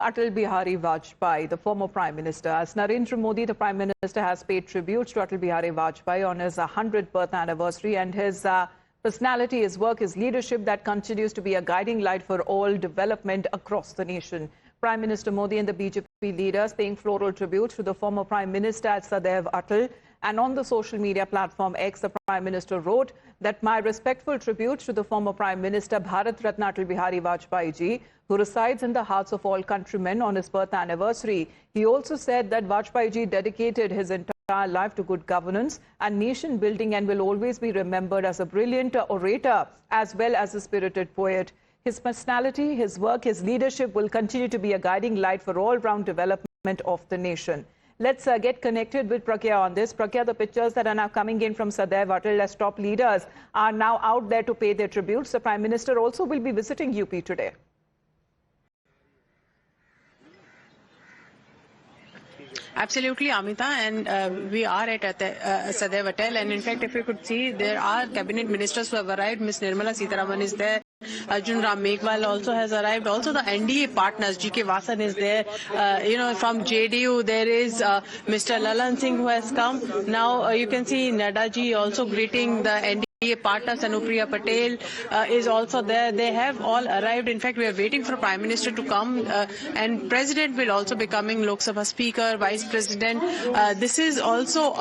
Atal Bihari Vajpayee, the former Prime Minister. As Narendra Modi, the Prime Minister, has paid tribute to Atal Bihari Vajpayee on his 100th birth anniversary, and his personality, his work, his leadership that continues to be a guiding light for all development across the nation. Prime Minister Modi and the BJP leaders paying floral tribute to the former Prime Minister at Sadaiv Atal. And on the social media platform X, the Prime Minister wrote that my respectful tribute to the former Prime Minister Bharat Ratna Atal Bihari Vajpayee ji, who resides in the hearts of all countrymen on his birth anniversary. He also said that Vajpayee ji dedicated his entire life to good governance and nation building and will always be remembered as a brilliant orator as well as a spirited poet. His personality, his work, his leadership will continue to be a guiding light for all-round development of the nation. Let's get connected with Pragya on this. Pragya, the pictures that are now coming in from Sadaiv Atal as top leaders are now out there to pay their tributes. The Prime Minister also will be visiting UP today. Absolutely, Amita, and we are at Sadaiv Atal, and in fact, if you could see, there are cabinet ministers who have arrived. Ms. Nirmala Sitharaman is there. Arjun Ram Meghwal also has arrived. Also, the NDA partners, G.K. Vasan is there. From JDU, there is Mr. Lalan Singh who has come. Now, you can see Nadda ji also greeting the NDA partner. Anupriya Patel is also there. They have all arrived. In fact, we are waiting for Prime Minister to come, and President will also be coming. Lok Sabha Speaker, Vice President. This is also,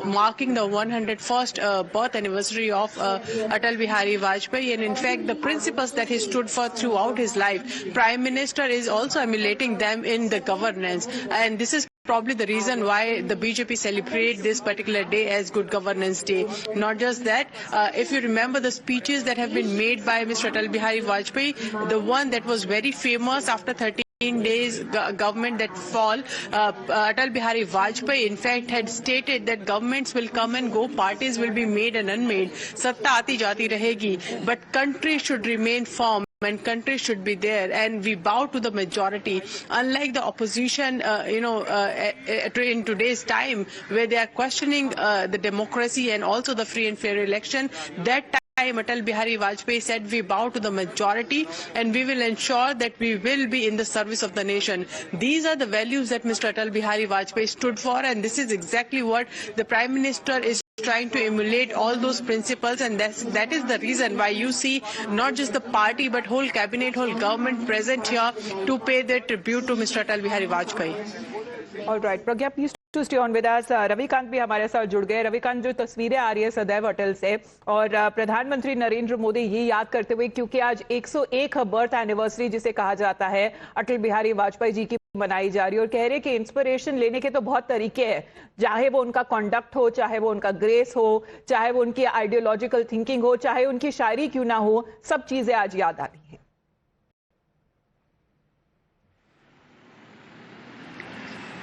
marking the 101st birth anniversary of Atal Bihari Vajpayee, and in fact the principles that he stood for throughout his life, Prime Minister is also emulating them in the governance, and this is probably the reason why the BJP celebrate this particular day as Good Governance Day. Not just that, if you remember the speeches that have been made by Mr. Atal Bihari Vajpayee, the one that was very famous after 13 days government that fall, Atal Bihari Vajpayee in fact had stated that governments will come and go, parties will be made and unmade, satta aati jati rahegi, but country should remain firm and country should be there, and we bow to the majority. Unlike the opposition, in today's time where they are questioning the democracy and also the free and fair election, that time Atal Bihari Vajpayee said we bow to the majority and we will ensure that we will be in the service of the nation. These are the values that Mr. Atal Bihari Vajpayee stood for, and this is exactly what the Prime Minister is trying to emulate, all those principles, and that is the reason why you see not just the party but whole cabinet, whole government present here to pay their tribute to Mr. Atal Bihari Vajpayee. All right, Pragya, please to stay on with us. Ravikant भी हमारे साथ जुड़ गए. रविकांत, जो तस्वीरें आ रही है सदैव अटल से और प्रधानमंत्री नरेंद्र मोदी ये याद करते हुए, क्योंकि आज 101 बर्थ एनिवर्सरी जिसे कहा जाता है अटल बिहारी वाजपेयी जी की मनाई जा रही है, और कह रहे कि इंस्पिरेशन लेने के तो बहुत तरीके हैं, चाहे वो उनका कंडक्ट हो, चाहे वो उनका ग्रेस हो, चाहे वो उनकी आइडियोलॉजिकल थिंकिंग हो, चाहे उनकी शायरी क्यों ना हो, सब चीजें आज याद आ रही हैं.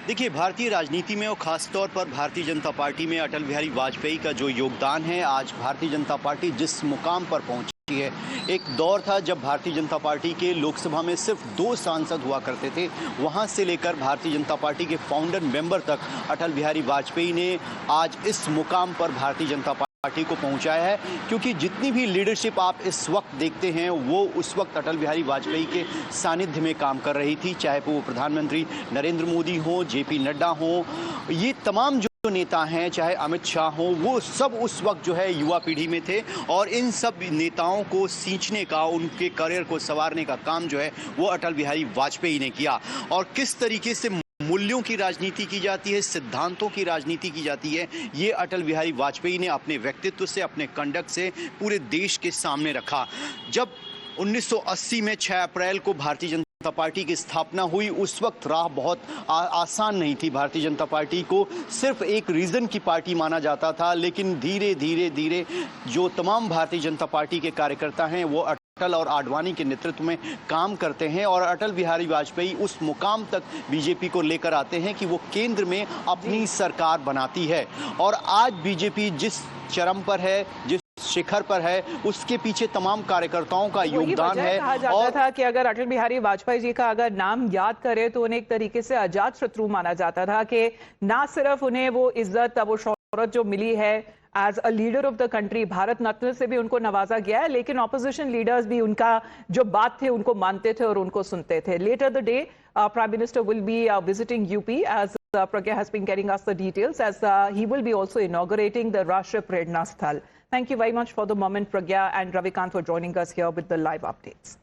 देखिए, भारतीय राजनीति में और खास तौर पर भारतीय जनता पार्टी में अटल बिहारी वाजपेयी का जो योगदान है, आज भारतीय जनता पार्टी जिस मुकाम पर पहुंची है, एक दौर था जब भारतीय जनता पार्टी के लोकसभा में सिर्फ 2 सांसद हुआ करते थे, वहां से लेकर भारतीय जनता पार्टी के फाउंडर मेंबर तक अटल बिहारी वाजपेयी ने आज इस मुकाम पर भारतीय जनता पार्टी को पहुंचाया है. क्योंकि जितनी भी लीडरशिप आप इस वक्त देखते हैं वो उस वक्त अटल बिहारी वाजपेयी के सानिध्य में काम कर रही थी, चाहे वो प्रधानमंत्री नरेंद्र मोदी हो, जेपी नड्डा हो, ये तमाम जो नेता हैं, चाहे अमित शाह हो, वो सब उस वक्त जो है युवा पीढ़ी में थे, और इन सब नेताओं को सींचने का, उनके करियर को संवारने का काम जो है वो अटल बिहारी वाजपेयी ने किया. और किस तरीके से मूल्यों की राजनीति की जाती है, सिद्धांतों की राजनीति की जाती है, ये अटल बिहारी वाजपेयी ने अपने व्यक्तित्व से, अपने कंडक्ट से पूरे देश के सामने रखा. जब 1980 में 6 अप्रैल को भारतीय जनता पार्टी की स्थापना हुई, उस वक्त राह बहुत आसान नहीं थी. भारतीय जनता पार्टी को सिर्फ एक रीजन की पार्टी माना जाता था, लेकिन धीरे धीरे जो तमाम भारतीय जनता पार्टी के कार्यकर्ता हैं वो अटल और आडवाणी के नेतृत्व में काम करते हैं, और अटल बिहारी वाजपेयी उस मुकाम तक बीजेपी को लेकर आते हैं कि वो केंद्र में अपनी सरकार बनाती है. और आज बीजेपी जिस चरम पर है, जिस शिखर पर है, उसके पीछे तमाम कार्यकर्ताओं का योगदान है. कहा जाता था कि अगर अटल बिहारी वाजपेयी जी का अगर नाम याद करें तो उन्हें एक तरीके से अजात शत्रु माना जाता था, कि ना सिर्फ उन्हें वो इज्जत, वो शौहरत जो मिली है as a leader of the country, Bharat Ratna से भी उनको नवाजा गया है, लेकिन ऑपोजिशन लीडर्स भी उनका जो बात थे उनको मानते थे और उनको सुनते थे. Later the day Prime Minister will be visiting UP, as Pragya has been getting us the details, as he will be also inaugurating the Rashtriya Prerna Sthal. Thank you very much for the moment, Pragya and Ravikant, for joining us here with the live updates.